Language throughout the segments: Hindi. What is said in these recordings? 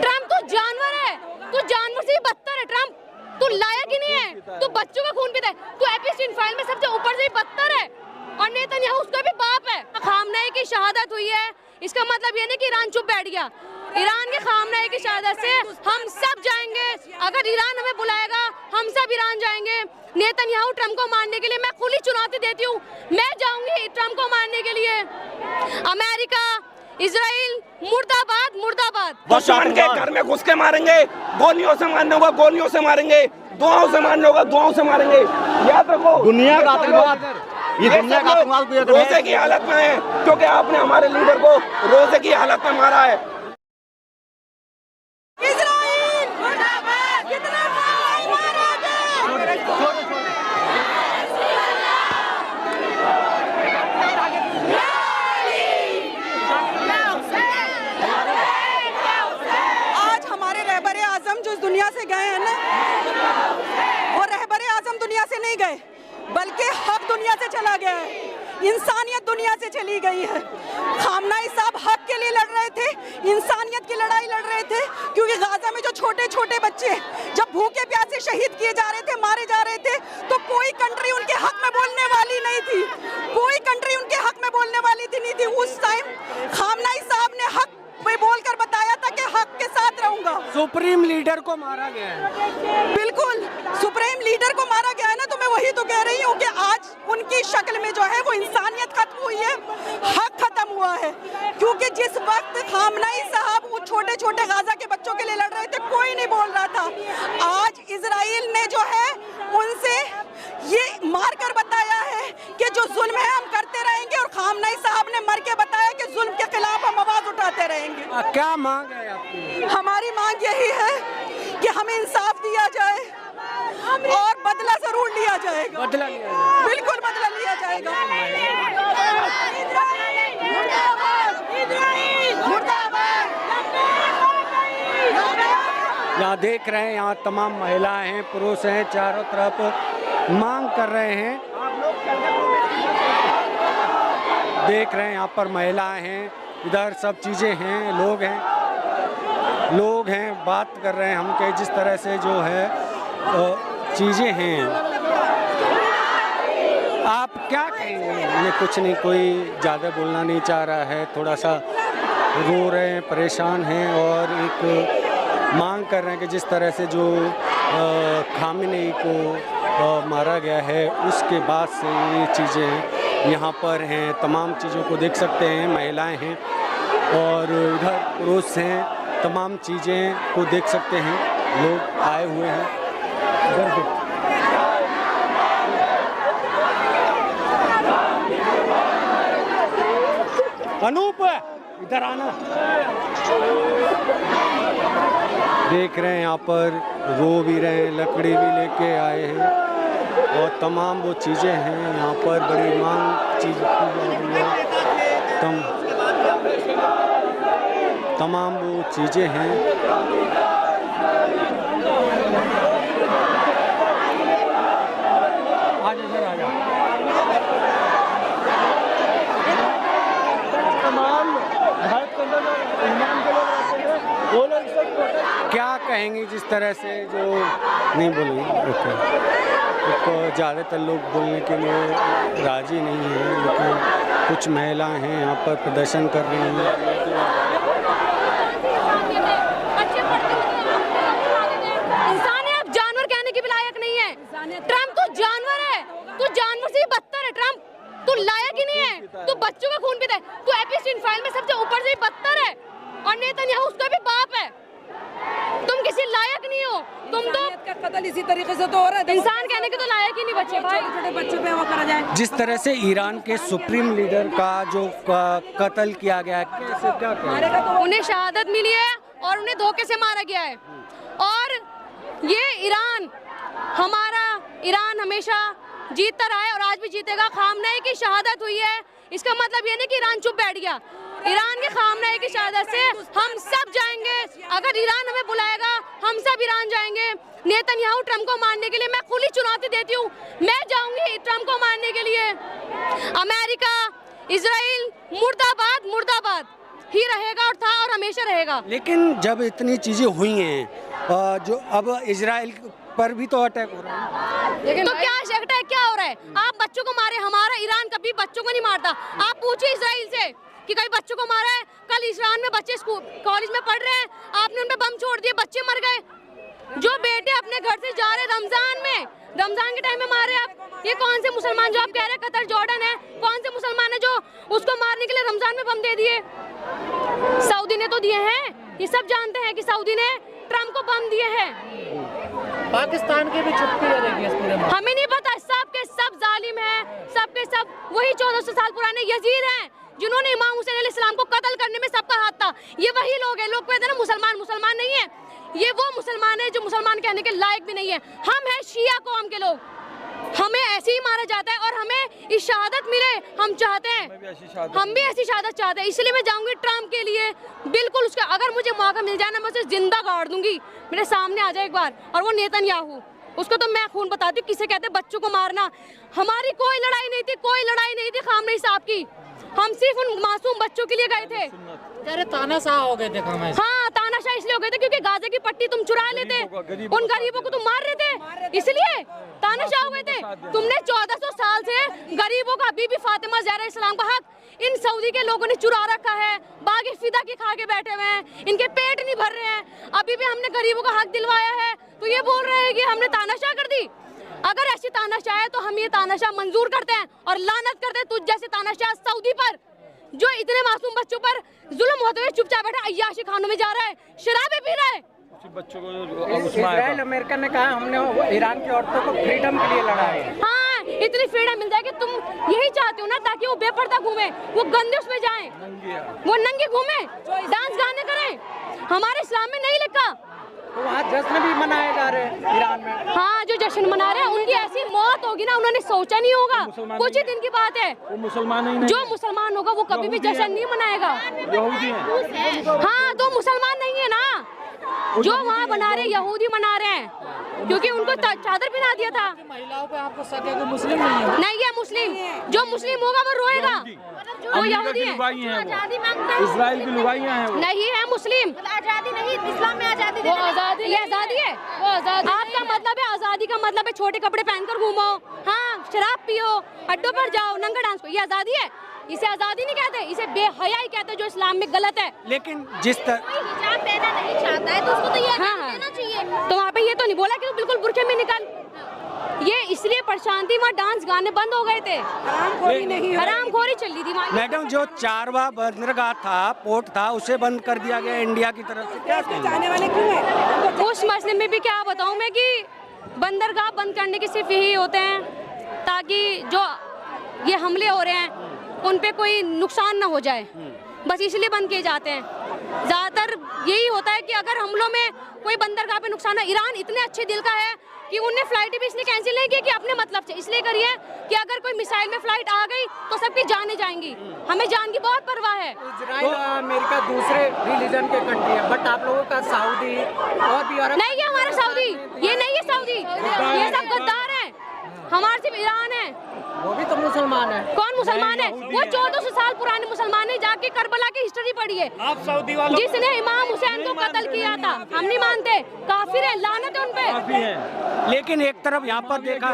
ट्रम्प तो जानवर है, तू जानवर से भी बदतर है। ट्रम्प तू लायक ही नहीं है, तू बच्चों का खून पीता है, तू एपस्टीन फाइल में सबसे ऊपर से भी बदतर है। और नेतन्याहू उसका भी बाप है। खामनेई की शहादत हुई है, इसका मतलब ये नहीं कि ईरान चुप बैठ गया। ईरान के खामनेई की शहादत से हम सब जाएंगे। अगर ईरान हमें बुलाएगा हम सब ईरान जाएंगे। नेतन्याहू ट्रम्प को मारने के लिए मैं खुली चुनौती देती हूँ, मैं जाऊंगी ट्रम्प को मारने के लिए। अमेरिका, इजराइल, मुर्दाबाद मुर्दाबाद। दुश्मन के घर में घुस के मारेंगे, गोलियों से मारने होगा गोलियों से मारेंगे, दुआओं से मारने होगा दुआओं से मारेंगे। याद रखो, दुनिया का आतंकवाद, ये दुनिया का आतंकवाद रोजे की हालत में है, क्योंकि आपने हमारे लीडर को रोजे की हालत में मारा है। इजराइल मुर्दाबाद, कितना मारोगे? आज हमारे रहबरे आजम जो दुनिया से गए हैं ना, वो रहबरे आजम दुनिया से नहीं गए, बल्कि हक दुनिया से चला गया है, इंसानियत दुनिया से चली गई है। खामनेई साहब हक के लिए लड़ रहे थे, इंसानियत की लड़ाई लड़ रहे थे, क्योंकि गाजा में जो छोटे छोटे बच्चे जब भूखे प्यासे शहीद किए जा रहे थे, मारे जा रहे थे, तो कोई कंट्री उनके हक में बोलने वाली नहीं थी, कोई कंट्री उनके हक में बोलने वाली नहीं थी। उस टाइम खामनेई साहब ने हक में बोलकर बताया था कि हक के साथ रहूंगा। सुप्रीम लीडर को मारा गया है। बिल्कुल, सुप्रीम लीडर को मारा गया है ना, तो मैं वही तो कह रही हूँ कि आज उनकी शक्ल में जो है वो इंसानियत खत्म हुई है, हक खत्म हुआ है। क्योंकि जिस वक्त खामनेई साहब वो छोटे छोटे गाजा के बच्चों के लिए लड़ रहे थे, कोई नहीं बोल रहा था। आज इजराइल ने जो है उनसे ये मार कर बताया है कि जो जुल्म है हम करते रहेंगे, और खामनेई साहब ने मर के बताया कि जुल्म के खिलाफ हम आवाज उठाते रहेंगे। क्या मांग है आपकी? हमारी मांग यही है कि हमें इंसाफ दिया जाए और बदला जरूर लिया जाएगा। बदला लिया जाएगा, बिल्कुल बदला लिया जाएगा। यहाँ देख रहे हैं, यहाँ तमाम महिलाएं हैं, पुरुष हैं, चारों तरफ मांग कर रहे हैं। देख रहे हैं यहाँ पर महिलाएं हैं, इधर सब चीज़ें हैं, लोग हैं, बात कर रहे हैं हम के जिस तरह से जो है चीज़ें हैं। आप क्या कहेंगे? मैं कुछ नहीं, कोई ज़्यादा बोलना नहीं चाह रहा है, थोड़ा सा रो रहे हैं, परेशान हैं और एक मांग कर रहे हैं कि जिस तरह से जो खामनेई को मारा गया है उसके बाद से ये चीज़ें यहाँ पर हैं। तमाम चीज़ों को देख सकते हैं, महिलाएं हैं और इधर पुरुष हैं, तमाम चीज़ें को देख सकते हैं, लोग आए हुए हैं। अनूप इधर आना। देख रहे हैं यहाँ पर रो भी रहे हैं, लकड़ी भी लेके आए हैं और तमाम वो चीज़ें हैं यहाँ पर, बड़ी मांग चीज़ की जा रही है। तमाम वो चीज़ें हैं। आज इधर आ जा। तमाम भारत के अंदर ईमान के लोग रहते हैं, वो लोग क्या कहेंगे जिस तरह से जो नहीं बोलेंगे? ओके, तो ज़्यादातर लोग बोलने के लिए राजी नहीं हैं, लेकिन कुछ महिलाएं हैं यहाँ पर प्रदर्शन कर रही हैं। इंसान है, आप जानवर कहने के भी लायक नहीं है। ट्रम्प तो जानवर है, तू जानवर से भी बदतर है। ट्रम्प तू लायक ही नहीं है, तू बच्चों का खून पीता है, तू एपस्टीन फाइल में सबसे ऊपर से भी बदतर है। और नेतन्याहू उसका भी बाप है। तुम किसी लायक नहीं हो, तुम तो कत्ल इसी तरीके से तो हो रहा है। इंसान कहने के तो लायक ही नहीं बचे भाई। छोटे बच्चों पे वो करा जाए। जिस तरह से ईरान के सुप्रीम लीडर का जो कत्ल किया गया है, कैसे क्या कहें? उन्हें शहादत मिली है और उन्हें धोखे से मारा गया है। और ये ईरान, हमारा ईरान हमेशा जीतता रहा है और आज भी जीतेगा। खामनेई की शहादत हुई है, इसका मतलब ये नहीं कि ईरान चुप बैठ गया। ईरान के खामनेई की शहादत से हम सब जाएंगे। अगर ईरान हमें बुलाएगा हम सब ईरान जाएंगे। नेतन्याहू ट्रम्प को मारने के लिए मैं खुली चुनौती देती हूँ, मैं जाऊंगी ट्रम्प को मारने के लिए। अमेरिका, इजराइल, मुर्दाबाद मुर्दाबाद। ही रहेगा और था और हमेशा रहेगा। लेकिन जब इतनी चीज़ें हुई हैं, जो अब इजराइल पर भी तो अटैक हो रहा है, तो क्या अटैक क्या हो रहा है? आप बच्चों को मारे, हमारा ईरान कभी बच्चों को नहीं मारता। आप पूछिए इजराइल से कि कभी बच्चों को मारा है? कल ईरान में बच्चे स्कूल कॉलेज में पढ़ रहे हैं, आपने उन पे बम छोड़ दिए, बच्चे मर गए। जो बेटे अपने घर से जा रहे रमजान के टाइम में मारे आप। ये कौन से मुसलमान, जो आप कह रहे हैं कतर जॉर्डन है, कौन से मुसलमान है जो उसको मारने के लिए रमजान में बम दे दिए? सऊदी ने तो दिए हैं, ये सब जानते हैं कि सऊदी ने ट्रम्प को बम दिए हैं। पाकिस्तान की भी चुप्पी रहेगी इस पूरे में। हमें नहीं पता, सब के सब जालिम हैं, सब के सब वही 1400 साल पुराने यजीद हैं जिन्होंने इमाम हुसैन अलैहिस्सलाम को कत्ल करने में सबका हाथ था। ये वही लोग हैं, लोग कहते हैं ना मुसलमान नहीं है, ये वो मुसलमान है जो मुसलमान कहने के लायक भी नहीं है। हम हैं शिया कौम के लोग, हमें ऐसे ही मारा जाता है और हमें इस शहादत मिले, हम चाहते हैं, हम भी ऐसी शहादत चाहते हैं। इसलिए मैं जाऊंगी ट्रम्प के लिए, बिल्कुल उसका अगर मुझे मौका मिल जाए ना, मैं उसे जिंदा गाड़ दूंगी, मेरे सामने आ जाए एक बार। और वो नेतन्याहू, उसको तो मैं खून बताती हूँ किसे कहते हैं बच्चों को मारना। हमारी कोई लड़ाई नहीं थी, कोई लड़ाई नहीं थी खामनेई साहब की, हम सिर्फ उन मासूम बच्चों के लिए गए थे। अरे तानाशाह हो गए थे। हाँ, तानाशाह इसलिए हो गए थे क्योंकि गाजे की पट्टी तुम चुरा लेते, उन गरीबों को तुम मार रहे थे, इसलिए तानाशाह हो गए थे। तुमने 1400 साल से गरीबों का, बीबी फातिमा ज़हरा इस्लाम का हक इन सऊदी के लोगों ने चुरा रखा है, बागी फिदा की खा के बैठे हुए हैं, इनके पेट नहीं भर रहे हैं। अभी भी हमने गरीबों का हक दिलवाया है, तो ये बोल रहे हैं कि हमने तानाशाह कर दी। अगर ऐसी तानाशाह है तो हम ये तानाशाह मंजूर करते हैं और लानत करते हैं तुझ जैसे तानाशाह सऊदी पर, जो इतने मासूम बच्चों पर जुल्म होते हुए चुपचाप बैठा अय्याशी खानों में जा रहा है, शराबे पी रहा है। बच्चों को इजराइल अमेरिका ने कहा हमने ईरान की औरतों को फ्रीडम के लिए लड़ा है। हाँ, इतनी फ्रीडम मिल जाए कि तुम यही चाहते हो ना, ताकि वो बेपर्दा घूमे, वो गंदे उसमें जाएं, वो नंगे घूमे, डांस गाने करें। हमारे इस्लाम में नहीं लिखा। तो वहाँ जश्न भी मनाए जा रहे हैं ईरान में। हाँ, जो जश्न मना रहे हैं उनकी ऐसी मौत होगी ना, उन्होंने सोचा नहीं होगा, कुछ ही दिन की बात है। वो मुसलमान ही नहीं, जो मुसलमान होगा वो कभी भी जश्न नहीं मनाएगा। यहूदी हैं। हाँ, तो मुसलमान नहीं है ना, जो वहाँ बना रहे यहूदी मना रहे हैं, क्योंकि उनको चादर पहना दिया था। महिलाओं पे आपको शक है कि मुस्लिम नहीं है? नहीं है मुस्लिम, जो मुस्लिम होगा वो रोएगा, वो यहूदी है। इजराइल की लुगाइयाँ हैं वो। नहीं है मुस्लिम, आजादी नहीं, इस्लाम में आजादी वो आजादी, ये आजादी है, वो आजादी। आपका मतलब है आजादी का मतलब है छोटे कपड़े पहनकर घूमो, हाँ, शराब पियो, अड्डों पर जाओ, नंगा डांस करो, ये आजादी है? इसे आजादी नहीं कहते, इसे बेहयाई कहते, जो इस्लाम में गलत है। लेकिन जिस तरह हिजाब पहनना नहीं चाहता है तो उसको तो ये देना चाहिए। तो वहाँ पे ये तो नहीं बोला कि तू बिल्कुल बुर्के में निकल, ये इसलिए परेशान थी, वहाँ डांस गाने बंद हो गए थे, हरामखोरी चल रही थी वहाँ। मैडम, जो चारवा बंदरगाह था, पोर्ट था, उसे बंद कर दिया गया इंडिया की तरफ से, क्या जाने वाले क्यों है? उस मसले में भी क्या बताऊँ मैं कि बंदरगाह बंद करने के सिर्फ यही होते हैं ताकि जो ये हमले हो रहे हैं उन पे कोई नुकसान ना हो जाए, बस इसलिए बंद किए जाते हैं। ज़्यादातर यही होता है कि अगर हमलों में कोई बंदरगाह पे नुकसान है, ईरान इतने अच्छे दिल का है कि उनने फ्लाइट भी इसलिए कैंसिल नहीं की कि अपने मतलब से, इसलिए करिए कि अगर कोई मिसाइल में फ्लाइट आ गई तो सबकी जानें जाएंगी, हमें जान की बहुत परवाह है। इजराइल और अमेरिका दूसरे रिलीजन के कंट्री है, बट आप लोगों का सऊदी और भी अरब नहीं है हमारा सऊदी, ये नहीं है सऊदी, ये सब गद्दार हैं, हमारा सिर्फ ईरान है। वो भी तो मुसलमान है। कौन मुसलमान है? वो 1400 साल पुराने मुसलमान है, जाके करबला की हिस्ट्री पढ़ी है, आप सऊदी वालों जिसने इमाम हुसैन को कत्ल किया था। हम नहीं मानते, काफिर है, लानत है उन पे। लेकिन एक तरफ यहाँ पर देखा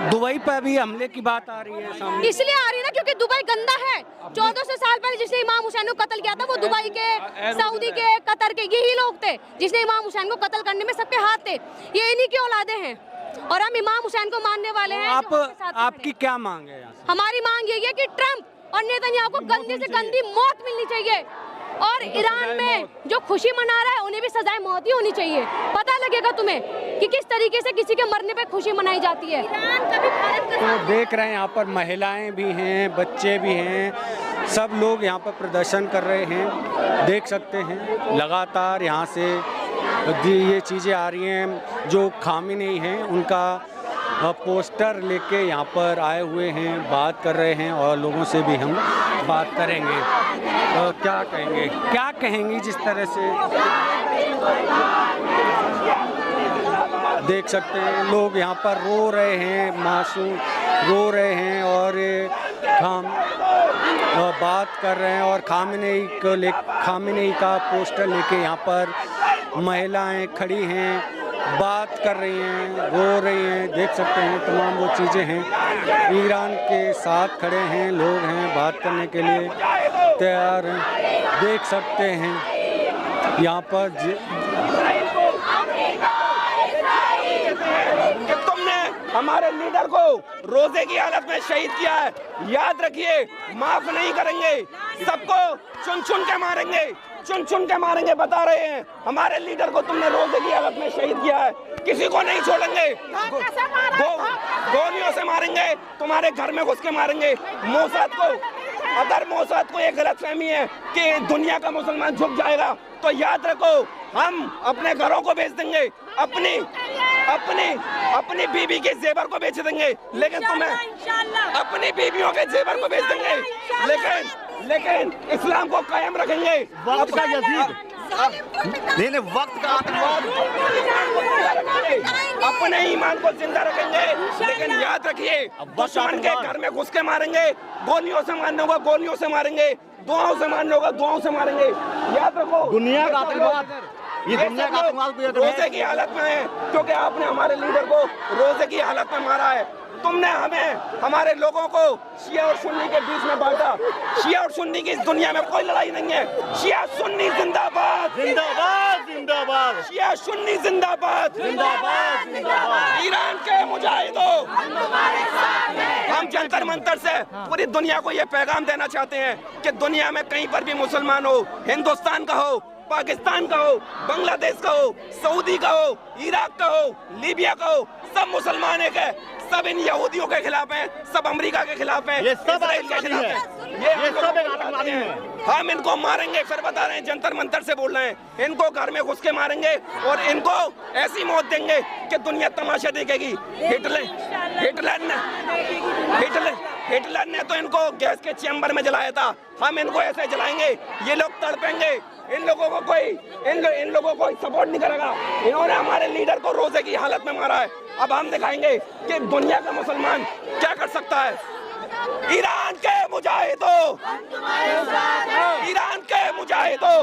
दुबई पर भी हमले की बात आ रही है सामने, इसलिए आ रही है ना क्योंकि दुबई गंदा है। 1400 साल पहले जिसने इमाम हुसैन को कत्ल किया था वो दुबई के, सऊदी के, कतर के यही लोग थे जिसने इमाम हुसैन को कत्ल करने में सबके हाथ थे। ये इन्हीं की औलादे हैं और हम इमाम हुसैन को मानने वाले हैं। आपकी क्या मांग है यहाँ से? हमारी मांग यही है कि ट्रम्प और नेतन्याहू को गंदी से गंदी मौत मिलनी चाहिए, और ईरान में जो खुशी मना रहा है उन्हें भी सजाए मौत ही होनी चाहिए। पता लगेगा तुम्हें कि किस तरीके से किसी के मरने पे खुशी मनाई जाती है। ईरान कभी भारत का तो देख रहे हैं यहाँ पर महिलाएं भी हैं, बच्चे भी हैं, सब लोग यहाँ पर प्रदर्शन कर रहे हैं, देख सकते हैं लगातार यहाँ से ये चीज़ें आ रही हैं। जो खामेनी हैं उनका पोस्टर लेके यहाँ पर आए हुए हैं, बात कर रहे हैं, और लोगों से भी हम बात करेंगे। क्या कहेंगी जिस तरह से देख सकते हैं लोग यहाँ पर रो रहे हैं, मासूम रो रहे हैं, और हम बात कर रहे हैं और खामेनेई का पोस्टर लेके यहाँ पर महिलाएं खड़ी हैं, बात कर रही हैं, रो रही हैं। देख सकते हैं तमाम वो चीज़ें हैं। ईरान के साथ खड़े हैं, लोग हैं, बात करने के लिए तैयार हैं। देख सकते हैं यहाँ पर कि तुमने हमारे लीडर को रोजे की हालत में शहीद किया है। याद रखिए, माफ नहीं करेंगे, सबको चुन चुन के मारेंगे, चुन चुन के मारेंगे। बता रहे हैं, हमारे लीडर को तुमने रोजे की हालत में शहीद किया है, किसी को नहीं छोड़ेंगे। गोलियों से मारेंगे, तुम्हारे घर में घुस के मारेंगे। मोसाद को, अगर मोसाद को एक गलतफहमी है कि दुनिया का मुसलमान झुक जाएगा, तो याद रखो, हम अपने घरों को बेच देंगे, अपनी अपनी अपनी बीबी के जेवर को बेच देंगे, लेकिन तुम्हें अपनी बीवियों के जेवर को बेच देंगे, लेकिन इस्लाम को कायम रखेंगे। वक्त का यजीद, नहीं वक्त का आतंकवाद, अपने ईमान को जिंदा रखेंगे, लेकिन याद रखिए, दुश्मन के घर में घुस के मारेंगे। गोलियों से मारने होगा, गोलियों से मारेंगे, दुआओं से मारने होगा, दुआओं से मारेंगे। याद रखो, दुनिया का आतंकवाद, ये दुनिया का आतंकवाद रोजे की हालत में है, क्योंकि आपने हमारे लीडर को रोजे की हालत में मारा है। तुमने हमें, हमारे लोगों को शिया और सुन्नी के बीच में बांटा। शिया और सुन्नी की इस दुनिया में कोई लड़ाई नहीं है। शिया सुन्नी जिंदाबाद, जिंदाबाद जिंदाबाद, शिया सुन्नी जिंदाबाद, जिंदाबाद जिंदाबाद। ईरान के मुजाहिदों, हम जंतर मंतर से पूरी दुनिया को ये पैगाम देना चाहते हैं कि दुनिया में कहीं पर भी मुसलमान हो, हिंदुस्तान का हो, पाकिस्तान का हो, बांग्लादेश का हो, सऊदी का हो, इराक का हो, लीबिया का हो, सब मुसलमान एक है। सब इन यहूदियों के खिलाफ हैं, सब अमेरिका के खिलाफ हैं, ये सब इजराइल के खिलाफ हैं। ये सब आतंकवादी हैं। हम इनको मारेंगे, फिर बता रहे हैं, जंतर मंतर से बोल रहे हैं, इनको घर में घुस के मारेंगे और इनको ऐसी मौत देंगे कि दुनिया तमाशा देखेगी। हिटलर ने तो इनको गैस के चैम्बर में जलाया था, हम इनको ऐसे जलाएंगे, ये लोग तड़पेंगे। इन लोगों को सपोर्ट नहीं करेगा। इन्होंने हमारे लीडर को रोजे की हालत में मारा है। अब हम दिखाएंगे कि दुनिया का मुसलमान क्या कर सकता है। ईरान के मुजाहिदों, ईरान के मुजाहिदों,